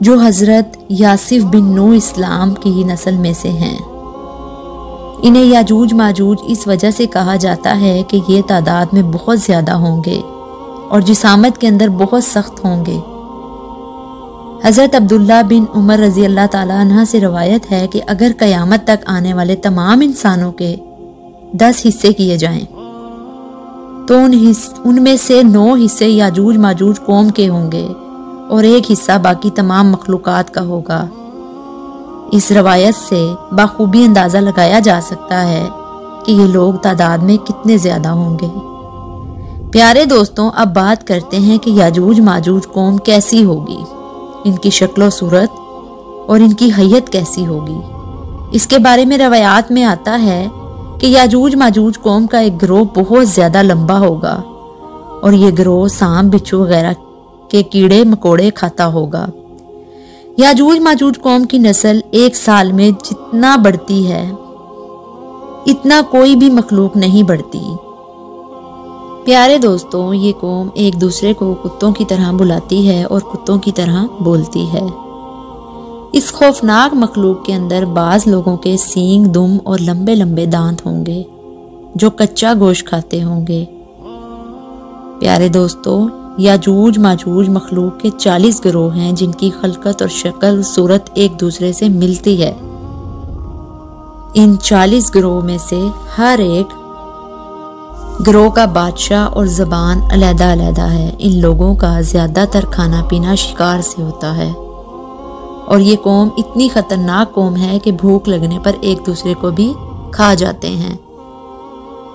جو حضرت یاسف بن نوح اسلام کی نسل میں سے ہیں۔ انہیں یاجوج ماجوج اس وجہ سے کہا جاتا ہے کہ یہ تعداد میں بہت زیادہ ہوں گے اور جسامت کے اندر بہت سخت ہوں گے۔ حضرت عبداللہ بن عمر رضی اللہ تعالیٰ عنہ سے روایت ہے کہ اگر قیامت تک آنے والے تمام انسانوں کے 10 حصے کیے جائیں تو ان میں سے 9 حصے یاجوج ماجوج قوم کے ہوں گے اور 1 حصہ باقی تمام مخلوقات کا ہوگا۔ اس روایت سے بخوبی اندازہ لگایا جا سکتا ہے کہ یہ لوگ تعداد میں کتنے زیادہ ہوں گے۔ پیارے دوستوں، اب بات کرتے ہیں کہ یاجوج ماجوج قوم کیسی ہوگی، ان کی شکل و صورت اور ان کی حیت کیسی ہوگی۔ اس کے بارے میں روایات میں آتا ہے کہ یاجوج ماجوج قوم کا ایک گروہ بہت زیادہ لمبا ہوگا اور یہ گروہ سانپ، بچھو وغیرہ کے کیڑے مکوڑے کھاتا ہوگا۔ یاجوج ماجوج قوم کی نسل 1 سال میں جتنا بڑھتی ہے اتنا کوئی بھی مخلوق نہیں بڑھتی۔ پیارے دوستوں، یہ قوم ایک دوسرے کو کتوں کی طرح بلاتی ہے اور کتوں کی طرح بولتی ہے۔ اس خوفناک مخلوق کے اندر بعض لوگوں کے سینگ، دم اور لمبے لمبے دانت ہوں گے جو کچا گوشت کھاتے ہوں گے۔ پیارے دوستوں، یاجوج ماجوج مخلوق کے 40 گروہ ہیں جن کی خلقت اور شکل صورت ایک دوسرے سے ملتی ہے۔ ان 40 گروہ میں سے ہر ایک گروہ کا بادشاہ اور زبان علیحدہ علیحدہ ہے۔ ان لوگوں کا زیادہ تر کھانا پینا شکار سے ہوتا ہے اور یہ قوم اتنی خطرناک قوم ہے کہ بھوک لگنے پر ایک دوسرے کو بھی کھا جاتے ہیں۔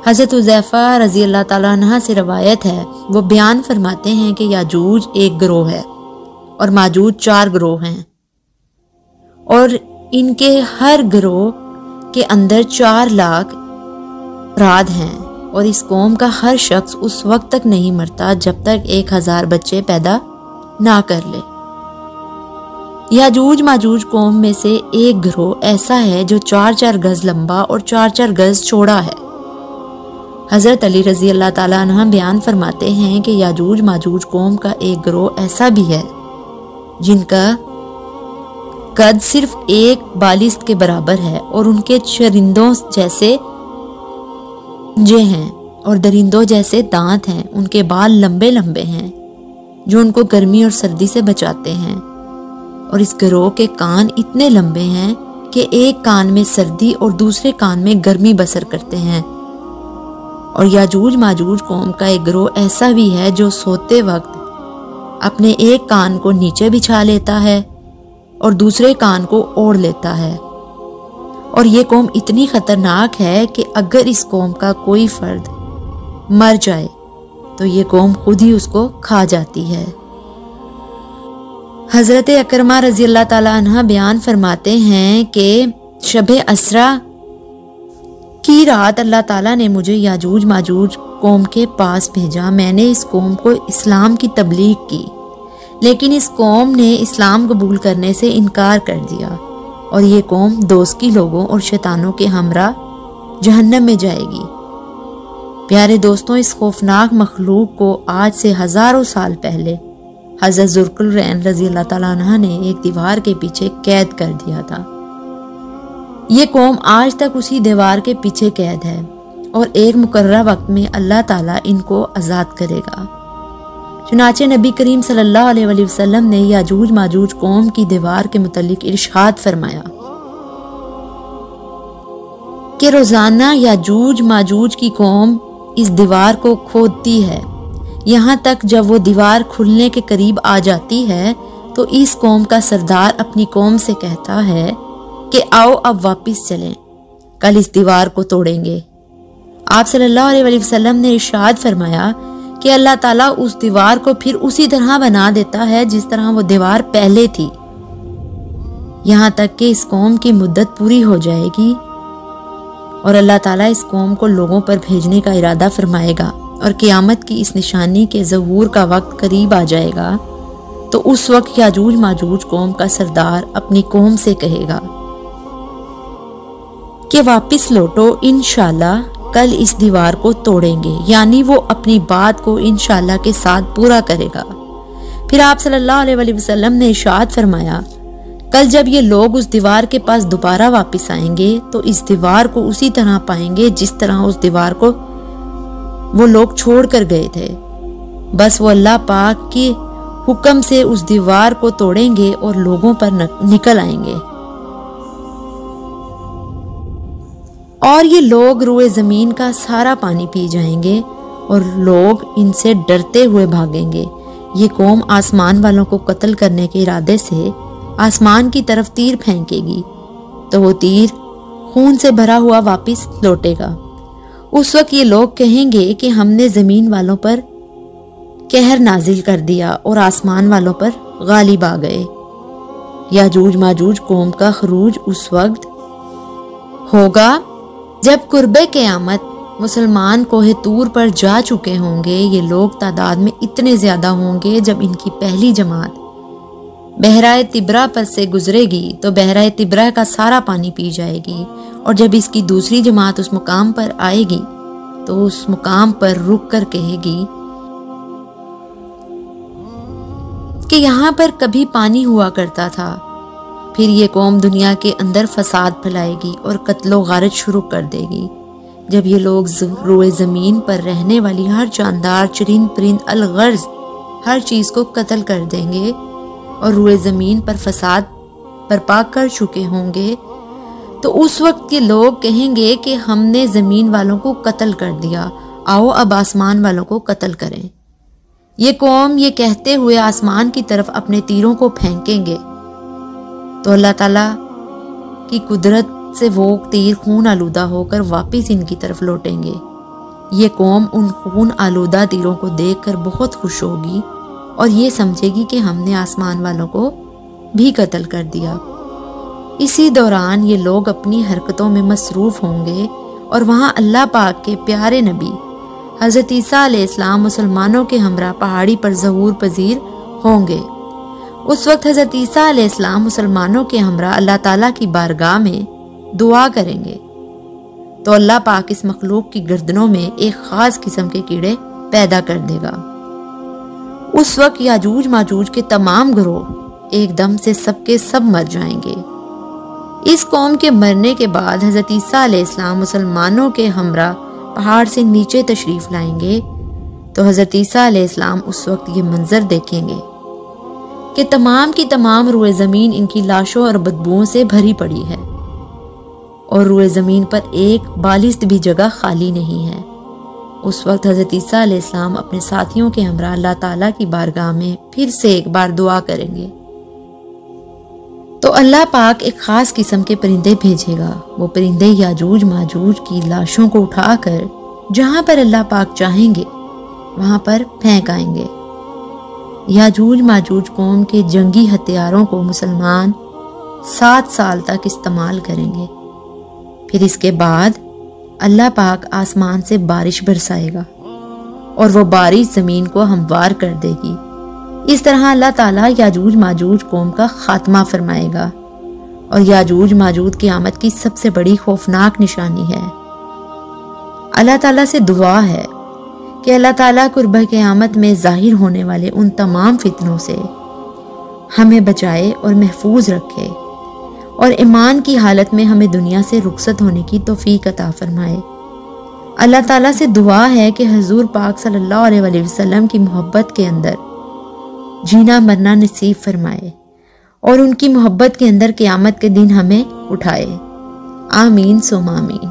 حضرت حذیفہ رضی اللہ تعالیٰ عنہ سے روایت ہے، وہ بیان فرماتے ہیں کہ یاجوج ایک گروہ ہے اور ماجوج 4 گروہ ہیں اور ان کے ہر گروہ کے اندر 4 لاکھ افراد ہیں اور اس قوم کا ہر شخص اس وقت تک نہیں مرتا جب تک 1000 بچے پیدا نہ کر لے۔ یاجوج ماجوج قوم میں سے ایک گروہ ایسا ہے جو 4 گز لمبا اور 4 گز چوڑا ہے۔ حضرت علی رضی اللہ تعالیٰ عنہ بیان فرماتے ہیں کہ یاجوج ماجوج قوم کا ایک گروہ ایسا بھی ہے جن کا قد صرف 1 بالست کے برابر ہے اور ان کے چرندوں جیسے پنجے ہیں اور درندوں جیسے دانت ہیں۔ ان کے بال لمبے لمبے ہیں جو ان کو گرمی اور سردی سے بچاتے ہیں اور اس گروہ کے کان اتنے لمبے ہیں کہ ایک کان میں سردی اور دوسرے کان میں گرمی بسر کرتے ہیں۔ اور یاجوج ماجوج قوم کا ایک گروہ ایسا بھی ہے جو سوتے وقت اپنے ایک کان کو نیچے بچھا لیتا ہے اور دوسرے کان کو اوڑھ لیتا ہے۔ اور یہ قوم اتنی خطرناک ہے کہ اگر اس قوم کا کوئی فرد مر جائے تو یہ قوم خود ہی اس کو کھا جاتی ہے۔ حضرت اکرمہ رضی اللہ تعالیٰ عنہ بیان فرماتے ہیں کہ شب اسرا کی رات اللہ تعالیٰ نے مجھے یاجوج ماجوج قوم کے پاس بھیجا۔ میں نے اس قوم کو اسلام کی تبلیغ کی لیکن اس قوم نے اسلام قبول کرنے سے انکار کر دیا اور یہ قوم دوزخی لوگوں اور شیطانوں کے ہمراہ جہنم میں جائے گی۔ پیارے دوستوں، اس خوفناک مخلوق کو آج سے ہزاروں سال پہلے حضرت ذوالقرنین رضی اللہ تعالیٰ عنہ نے ایک دیوار کے پیچھے قید کر دیا تھا۔ یہ قوم آج تک اسی دیوار کے پیچھے قید ہے اور ایک مقررہ وقت میں اللہ تعالیٰ ان کو آزاد کرے گا۔ چنانچہ نبی کریم صلی اللہ علیہ وآلہ وسلم نے یاجوج ماجوج قوم کی دیوار کے متعلق ارشاد فرمایا کہ روزانہ یاجوج ماجوج کی قوم اس دیوار کو کھودتی ہے، یہاں تک جب وہ دیوار کھلنے کے قریب آ جاتی ہے تو اس قوم کا سردار اپنی قوم سے کہتا ہے کہ آؤ اب واپس چلیں، کل اس دیوار کو توڑیں گے۔ آپ صلی اللہ علیہ وآلہ وسلم نے ارشاد فرمایا کہ اللہ تعالیٰ اس دیوار کو پھر اسی طرح بنا دیتا ہے جس طرح وہ دیوار پہلے تھی، یہاں تک کہ اس قوم کی مدت پوری ہو جائے گی اور اللہ تعالیٰ اس قوم کو لوگوں پر بھیجنے کا ارادہ فرمائے گا اور قیامت کی اس نشانی کے ظہور کا وقت قریب آ جائے گا تو اس وقت یاجوج ماجوج قوم کا سردار اپنی قوم سے کہے گا کہ واپس لوٹو، انشاءاللہ کل اس دیوار کو توڑیں گے، یعنی وہ اپنی بات کو انشاءاللہ کے ساتھ پورا کرے گا۔ پھر آپ صلی اللہ علیہ وسلم نے ارشاد فرمایا کل جب یہ لوگ اس دیوار کے پاس دوبارہ واپس آئیں گے تو اس دیوار کو اسی طرح پائیں گے جس طرح اس دیوار کو وہ لوگ چھوڑ کر گئے تھے، بس وہ اللہ پاک کے حکم سے اس دیوار کو توڑیں گے اور لوگوں پر نکل آئیں گے، اور یہ لوگ روئے زمین کا سارا پانی پی جائیں گے اور لوگ ان سے ڈرتے ہوئے بھاگیں گے۔ یہ قوم آسمان والوں کو قتل کرنے کے ارادے سے آسمان کی طرف تیر پھینکے گی تو وہ تیر خون سے بھرا ہوا واپس لوٹے گا۔ اس وقت یہ لوگ کہیں گے کہ ہم نے زمین والوں پر قہر نازل کر دیا اور آسمان والوں پر غالب آ گئے۔ یاجوج ماجوج قوم کا خروج اس وقت ہوگا جب قرب قیامت مسلمان کوہ طور پر جا چکے ہوں گے۔ یہ لوگ تعداد میں اتنے زیادہ ہوں گے جب ان کی پہلی جماعت بحرائے تبرہ پر سے گزرے گی تو بحرائے تبرہ کا سارا پانی پی جائے گی، اور جب اس کی دوسری جماعت اس مقام پر آئے گی تو اس مقام پر رک کر کہے گی کہ یہاں پر کبھی پانی ہوا کرتا تھا۔ پھر یہ قوم دنیا کے اندر فساد پھیلائے گی اور قتل و غارت شروع کر دے گی۔ جب یہ لوگ روئے زمین پر رہنے والی ہر جاندار چرند پرند الغرض ہر چیز کو قتل کر دیں گے اور روئے زمین پر فساد برپا کر چکے ہوں گے، تو اس وقت یہ لوگ کہیں گے کہ ہم نے زمین والوں کو قتل کر دیا، آؤ اب آسمان والوں کو قتل کریں۔ یہ قوم یہ کہتے ہوئے آسمان کی طرف اپنے تیروں کو پھینکیں گے تو اللہ تعالیٰ کی قدرت سے وہ تیر خون آلودہ ہو کر واپس ان کی طرف لوٹیں گے۔ یہ قوم ان خون آلودہ تیروں کو دیکھ کر بہت خوش ہوگی اور یہ سمجھے گی کہ ہم نے آسمان والوں کو بھی قتل کر دیا۔ اسی دوران یہ لوگ اپنی حرکتوں میں مصروف ہوں گے اور وہاں اللہ پاک کے پیارے نبی حضرت عیسیٰ علیہ السلام مسلمانوں کے ہمراہ پہاڑی پر ظہور پذیر ہوں گے۔ اس وقت حضرت عیسیٰ علیہ السلام مسلمانوں کے ہمراہ اللہ تعالیٰ کی بارگاہ میں دعا کریں گے تو اللہ پاک اس مخلوق کی گردنوں میں ایک خاص قسم کے کیڑے پیدا کر دے گا۔ اس وقت یاجوج ماجوج کے تمام گروہ ایک دم سے سب کے سب مر جائیں گے۔ اس قوم کے مرنے کے بعد حضرت عیسیٰ علیہ السلام مسلمانوں کے ہمراہ پہاڑ سے نیچے تشریف لائیں گے تو حضرت عیسیٰ علیہ السلام اس وقت یہ منظر دیکھیں گے کہ تمام کی تمام روئے زمین ان کی لاشوں اور بدبوؤں سے بھری پڑی ہے اور روئے زمین پر ایک بالست بھی جگہ خالی نہیں ہے۔ اس وقت حضرت عیسیٰ علیہ السلام اپنے ساتھیوں کے ہمراہ اللہ تعالیٰ کی بارگاہ میں پھر سے ایک بار دعا کریں گے تو اللہ پاک ایک خاص قسم کے پرندے بھیجے گا۔ وہ پرندے یاجوج ماجوج کی لاشوں کو اٹھا کر جہاں پر اللہ پاک چاہیں گے وہاں پر پھینک آئیں گے۔ یاجوج ماجوج قوم کے جنگی ہتھیاروں کو مسلمان 7 سال تک استعمال کریں گے۔ پھر اس کے بعد اللہ پاک آسمان سے بارش برسائے گا اور وہ بارش زمین کو ہموار کر دے گی۔ اس طرح اللہ تعالیٰ یاجوج ماجوج قوم کا خاتمہ فرمائے گا، اور یاجوج ماجوج قیامت کی سب سے بڑی خوفناک نشانی ہے۔ اللہ تعالیٰ سے دعا ہے کہ اللہ تعالیٰ قرب قیامت میں ظاہر ہونے والے ان تمام فتنوں سے ہمیں بچائے اور محفوظ رکھے، اور ایمان کی حالت میں ہمیں دنیا سے رخصت ہونے کی توفیق عطا فرمائے۔ اللہ تعالیٰ سے دعا ہے کہ حضور پاک صلی اللہ علیہ وسلم کی محبت کے اندر جینا مرنا نصیب فرمائے اور ان کی محبت کے اندر قیامت کے دن ہمیں اٹھائے۔ آمین ثم آمین۔